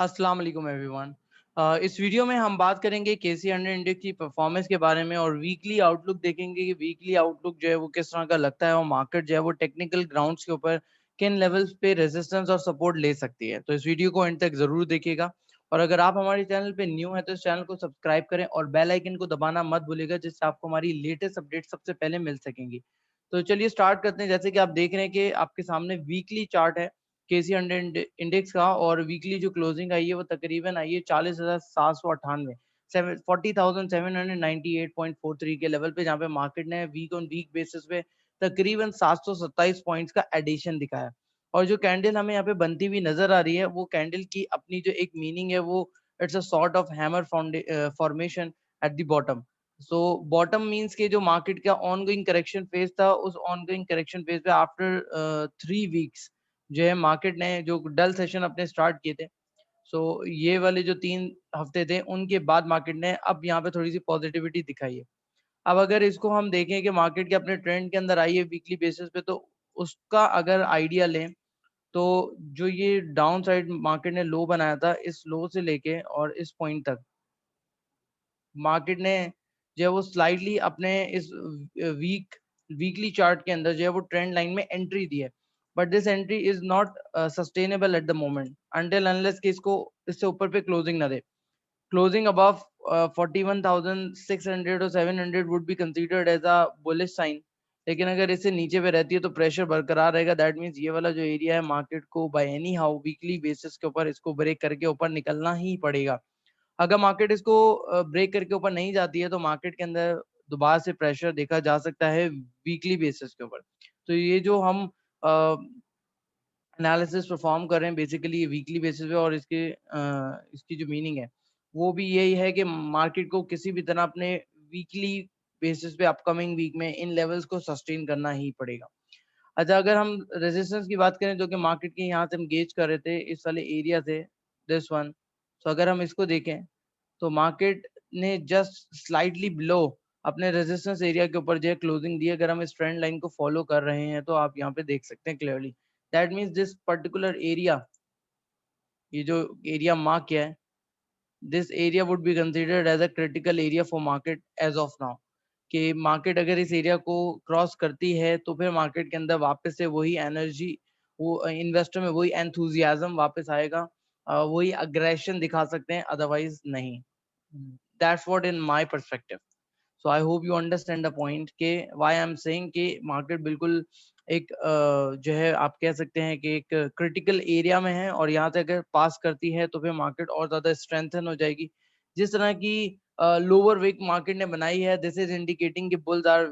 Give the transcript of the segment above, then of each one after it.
अस्सलाम वालेकुम एवरीवन। इस वीडियो में हम बात करेंगे केसी 100 इंडेक्स की परफॉर्मेंस के बारे में और वीकली आउटलुक देखेंगे कि वीकली आउटलुक जो है वो किस तरह का लगता है और मार्केट जो है वो टेक्निकल ग्राउंड्स के ऊपर किन लेवल्स पे रेजिस्टेंस और सपोर्ट ले सकती है। तो इस वीडियो को एंड तक जरूर देखिएगा और अगर आप हमारे चैनल पे न्यू है तो इस चैनल को सब्सक्राइब करें और बेल आइकन को दबाना मत भूलिएगा, जिससे आपको हमारी लेटेस्ट अपडेट सबसे पहले मिल सकेंगी। तो चलिए स्टार्ट करते हैं। जैसे कि आप देख रहे हैं कि आपके सामने वीकली चार्ट है केसी 100 इंडेक्स का और वीकली जो क्लोजिंग आई है वो तकरीबन आई है 40,798 40,798.43 के लेवल पे, जहाँ पे मार्केट ने वीक ऑन वीक बेसिस पे तकरीबन 727 पॉइंट्स का एडिशन दिखाया। और जो कैंडल हमें यहाँ पे बनती हुई नजर आ रही है वो कैंडल की अपनी जो एक मीनिंग है वो it's a sort of hammer formation at the bottom. So bottom means के जो मार्केट का ऑनगोइंग करेक्शन फेज था, उस ऑनगोइंग करेक्शन फेज पे आफ्टर 3 वीक्स जो है मार्केट ने जो डल सेशन अपने स्टार्ट किए थे, सो ये वाले जो 3 हफ्ते थे उनके बाद मार्केट ने अब यहाँ पे थोड़ी सी पॉजिटिविटी दिखाई है। अब अगर इसको हम देखें कि मार्केट के अपने ट्रेंड के अंदर आई है वीकली बेसिस पे, तो उसका अगर आइडिया लें तो जो ये डाउन साइड मार्केट ने लो बनाया था, इस लो से लेके और इस पॉइंट तक मार्केट ने जो है वो स्लाइडली अपने इस वीकली चार्ट के अंदर जो है वो ट्रेंड लाइन में एंट्री दी है। But this entry is not sustainable at the moment until unless कि इसको इससे ऊपर पे क्लोजिंग ना दे। क्लोजिंग अबव 41,600 और 700 would be considered as a bullish sign. लेकिन अगर इससे नीचे पे रहती है तो प्रेशर बरकरार रहेगा। दैट मीन्स ये वाला जो एरिया है मार्केट को by any how weekly basis के ऊपर इसको ब्रेक करके ऊपर निकलना ही पड़ेगा। अगर मार्केट इसको ब्रेक करके ऊपर नहीं जाती है तो मार्केट के अंदर दोबारा से प्रेशर देखा जा सकता है वीकली बेसिस के ऊपर। तो ये जो हम एनालिसिस परफॉर्म कर रहे हैं बेसिकली वीकली बेसिस पे, और इसकी जो मीनिंग है वो भी यही है कि मार्केट को किसी भी तरह अपने वीकली बेसिस पे अपकमिंग वीक में इन लेवल्स को सस्टेन करना ही पड़ेगा। अच्छा, अगर हम रेजिस्टेंस की बात करें जो कि मार्केट के यहाँ से हम गेज कर रहे थे इस वाले एरिया से, दिस वन, तो अगर हम इसको देखें तो मार्केट ने जस्ट स्लाइटली बिलो अपने रेजिस्टेंस एरिया के ऊपर जो है क्लोजिंग दी। अगर हम इस ट्रेंड लाइन को फॉलो कर रहे हैं तो आप यहाँ पे देख सकते हैं clearly. That means this particular area, ये जो एरिया मार्क किया है, this area would be considered as a critical area for market as of now. कि मार्केट अगर इस एरिया को क्रॉस करती है तो फिर मार्केट के अंदर वापस से वही एनर्जी, वो इन्वेस्टर में वही एंथुजियाज्म वापस आएगा, वही अग्रेशन दिखा सकते हैं, अदरवाइज नहीं। That's what in my perspective. So I hope you understand the point के व्हाई आई एम सेइंग कि मार्केट बिल्कुल एक जो है आप कह सकते हैं कि एक क्रिटिकल एरिया में है और यहाँ से अगर पास करती है तो फिर मार्केट और ज्यादा स्ट्रेंथन हो जाएगी। जिस तरह की लोअर विक मार्केट ने बनाई है, दिस इज इंडिकेटिंग कि bulls are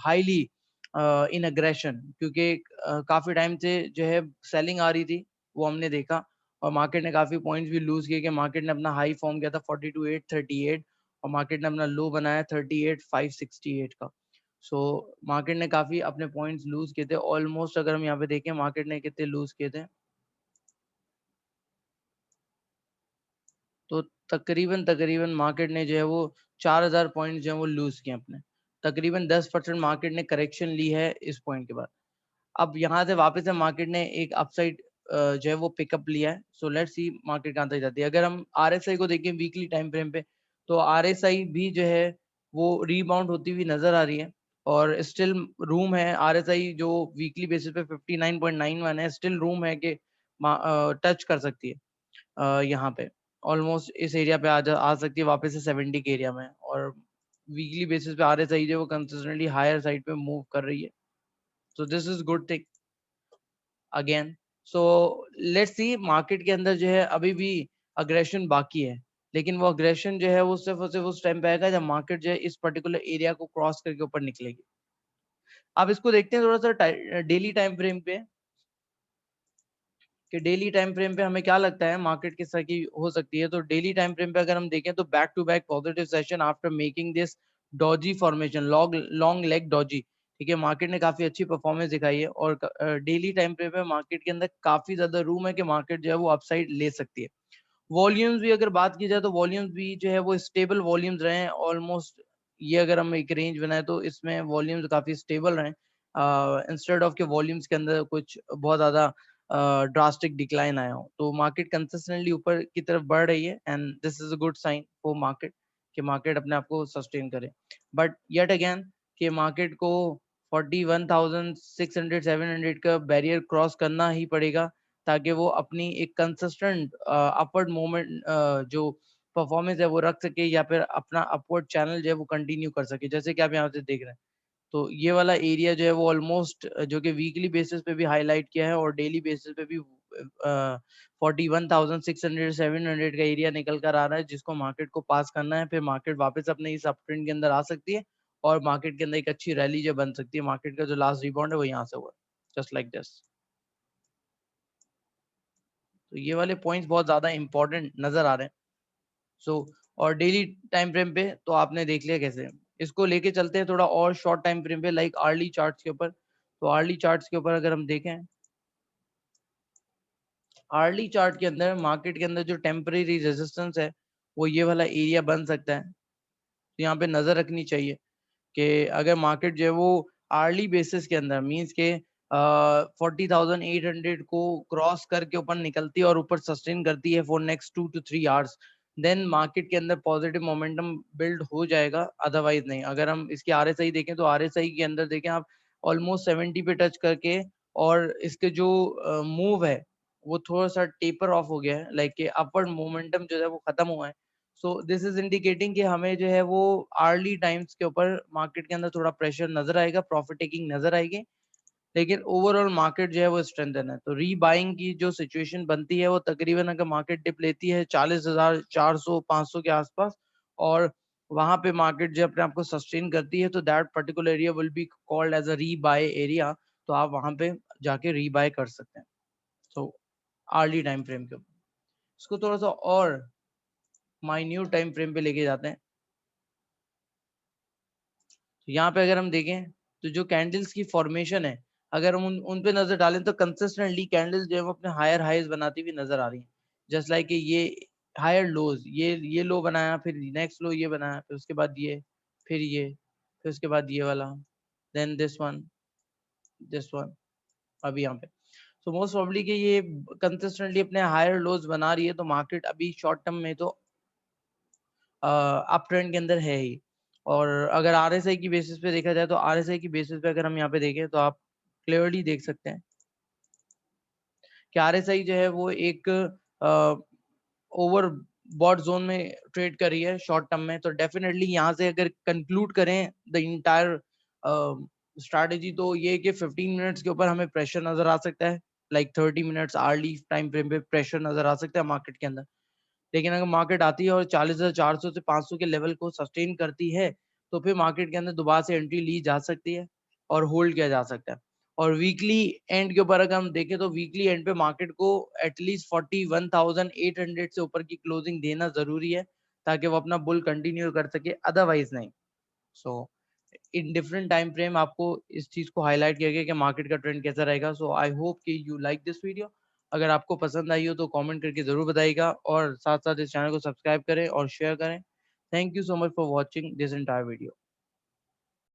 highly in aggression, क्योंकि काफी टाइम से जो है सेलिंग आ रही थी, वो हमने देखा। और मार्केट ने काफी पॉइंट्स भी लूज किए कि मार्केट ने अपना हाई फॉर्म किया था 42,838 और मार्केट ने अपना लो बनाया 38,568 का। सो मार्केट ने काफी अपने पॉइंट्स लूज किए थे ऑलमोस्ट। अगर हम यहाँ पे देखें मार्केट ने कितने लूज किए थे, तो तकरीबन तकरीबन मार्केट ने जो है वो 4,000 पॉइंट जो है वो लूज किए अपने। तकरीबन 10% मार्केट ने करेक्शन ली है इस पॉइंट के बाद। अब यहाँ से वापस से मार्केट ने एक अपसाइड जो है वो पिकअप लिया है। सो लेट्स सी मार्केट कहाँ तक जाती है। अगर हम आरएसआई को देखें वीकली टाइम फ्रेम पे, तो आरएसआई भी जो है वो रीबाउंड होती हुई नजर आ रही है और स्टिल रूम है। आरएसआई जो वीकली बेसिस पे 59.91 है, स्टिल रूम है कि टच कर सकती है यहाँ पे, ऑलमोस्ट इस एरिया पे आ सकती है वापस से 70 के एरिया में। और वीकली बेसिस पे आरएसआई जो वो कंसिस्टेंटली हायर साइड पे मूव कर रही है। So this is good thing again. So let's see market के अंदर जो है अभी भी अग्रेशन बाकी है, लेकिन वो अग्रेशन जो है वो सिर्फ और सिर्फ उस टाइम पे आएगा जब मार्केट जो है इस पर्टिकुलर एरिया को क्रॉस करके ऊपर निकलेगी। अब इसको देखते हैं थोड़ा सा डेली टाइम फ्रेम पे कि डेली टाइम फ्रेम पे हमें क्या लगता है मार्केट किस तरह की हो सकती है। तो डेली टाइम फ्रेम पे अगर हम देखें तो back to back positive session after making this doji formation, long leg doji. ठीक है, मार्केट ने काफी अच्छी परफॉर्मेंस दिखाई है और डेली टाइम फ्रेम पे मार्केट के अंदर काफी ज्यादा रूम है कि मार्केट जो है वो अपसाइड ले सकती है। वॉल्यूम्स भी अगर बात की जाए तो वॉल्यूम्स भी जो है वो स्टेबल वॉल्यूम्स रहे हैं ऑलमोस्ट। ये अगर हम एक रेंज बनाए तो इसमें वॉल्यूम्स काफी स्टेबल रहे, इंस्टेड ऑफ के वॉल्यूम्स के अंदर कुछ बहुत ज्यादा ड्रास्टिक डिक्लाइन आया हो। तो मार्केट कंसिस्टेंटली ऊपर की तरफ बढ़ रही है and this is a good sign for market कि मार्केट अपने आप को सस्टेन करे। बट येट अगेन कि मार्केट को 41,600 700 का बैरियर क्रॉस करना ही पड़ेगा ताकि वो अपनी एक कंसिस्टेंट अपवर्ड मूवमेंट जो परफॉर्मेंस है वो रख सके या फिर अपना अपवर्ड चैनल जो है वो कंटिन्यू कर सके। जैसे कि आप यहाँ से देख रहे हैं तो ये वाला एरिया जो है वो ऑलमोस्ट जो कि वीकली बेसिस पे भी हाईलाइट किया है और डेली बेसिस पे भी 41,600 700 का एरिया निकल कर आ रहा है जिसको मार्केट को पास करना है। फिर मार्केट वापस अपने इस अप ट्रेंड के अंदर आ सकती है और मार्केट के अंदर एक अच्छी रैली जो बन सकती है। मार्केट का जो लास्ट रिबाउंड है वो यहाँ से हुआ, जस्ट लाइक दिस। तो ये वाले पॉइंट्स बहुत ज्यादा इंपॉर्टेंट नजर आ रहे हैं। सो और डेली टाइम फ्रेम पे तो आपने देख लिया कैसे इसको लेके चलते हैं थोड़ा और शॉर्ट टाइम फ्रेम पे लाइक अर्ली चार्ट्स के ऊपर। तो अर्ली चार्ट्स के ऊपर अगर हम देखें, अर्ली चार्ट के अंदर मार्केट के अंदर जो टेम्परेरी रेजिस्टेंस है वो ये वाला एरिया बन सकता है। तो यहाँ पे नजर रखनी चाहिए कि अगर मार्केट जो है वो आर्ली बेसिस के अंदर मींस के 40,800 को क्रॉस करके ऊपर निकलती है और ऊपर सस्टेन करती है for next 2 to 3 hours, then market के अंदर पॉजिटिव मोमेंटम बिल्ड हो जाएगा। अदरवाइज नहीं। अगर हम इसकी आरएसआई देखें तो आरएसआई के अंदर देखें आप ऑलमोस्ट 70 पे टच करके और इसके जो मूव है वो थोड़ा सा टेपर ऑफ हो गया है, लाइक कि अपवर्ड मोमेंटम जो है वो खत्म हुआ है। सो दिस इज इंडिकेटिंग कि हमें जो है वो अर्ली टाइम्स के ऊपर मार्केट के अंदर थोड़ा प्रेशर नजर आएगा, प्रॉफिट टेकिंग नजर आएगी, लेकिन ओवरऑल मार्केट जो है वो स्ट्रेंथन है। तो रीबाइंग की जो सिचुएशन बनती है वो तकरीबन अगर मार्केट डिप लेती है 40,400 500 के आसपास और वहां पे मार्केट जो अपने आप को सस्टेन करती है तो that particular area will be called as a rebuy area. तो आप वहां पे जाके रीबाय कर सकते हैं। तो अर्ली टाइम फ्रेम के ऊपर इसको थोड़ा सा और माइन्यूट टाइम फ्रेम पे लेके जाते हैं। तो यहाँ पे अगर हम देखें तो जो कैंडल्स की फॉर्मेशन है अगर हम उन पे नजर डालें तो कंसिस्टेंटली कैंडल्स जो है वो अपने हायर हाईज बनाती हुई नजर आ रही हैं। जस्ट लाइक ये हायर लोज, ये लो बनाया, फिर नेक्स्ट लो ये बनाया, फिर उसके बाद ये, फिर ये, फिर उसके बाद ये वाला, देन दिस वन अभी यहाँ पे। सो मोस्ट प्रोबेबली कि ये कंसिस्टेंटली अपने हायर लोज बना रही है तो मार्केट अभी शॉर्ट टर्म में तो अप ट्रेंड के अंदर है ही। और अगर आरएसआई की बेसिस पे देखा जाए तो आरएसआई की बेसिस पे अगर हम यहाँ पे देखें तो आप क्लियरली देख सकते हैं कि आरएसआई जो है वो एक ओवर बॉट जोन में ट्रेड कर रही है शॉर्ट टर्म में। तो डेफिनेटली यहाँ से अगर कंक्लूड करें द इंटायर स्ट्रैटेजी तो ये कि 15 मिनट्स के ऊपर हमें प्रेशर नजर आ सकता है, like 30 minutes early time frame पे प्रेशर नजर आ सकता है मार्केट के अंदर। लेकिन अगर मार्केट आती है और 40,400 से 500 के लेवल को सस्टेन करती है तो फिर मार्केट के अंदर दोबारा से एंट्री ली जा सकती है और होल्ड किया जा सकता है। और वीकली एंड के ऊपर अगर हम देखें तो वीकली एंड पे मार्केट को एटलीस्ट 41,800 से ऊपर की क्लोजिंग देना जरूरी है ताकि वो अपना बुल कंटिन्यू कर सके, अदरवाइज नहीं। सो इन डिफरेंट टाइम फ्रेम आपको इस चीज को हाईलाइट किया गया कि मार्केट का ट्रेंड कैसा रहेगा। सो आई होप कि यू लाइक दिस वीडियो। अगर आपको पसंद आई हो तो कमेंट करके जरूर बताइएगा और साथ साथ इस चैनल को सब्सक्राइब करें और शेयर करें। Thank you so much for watching this entire video.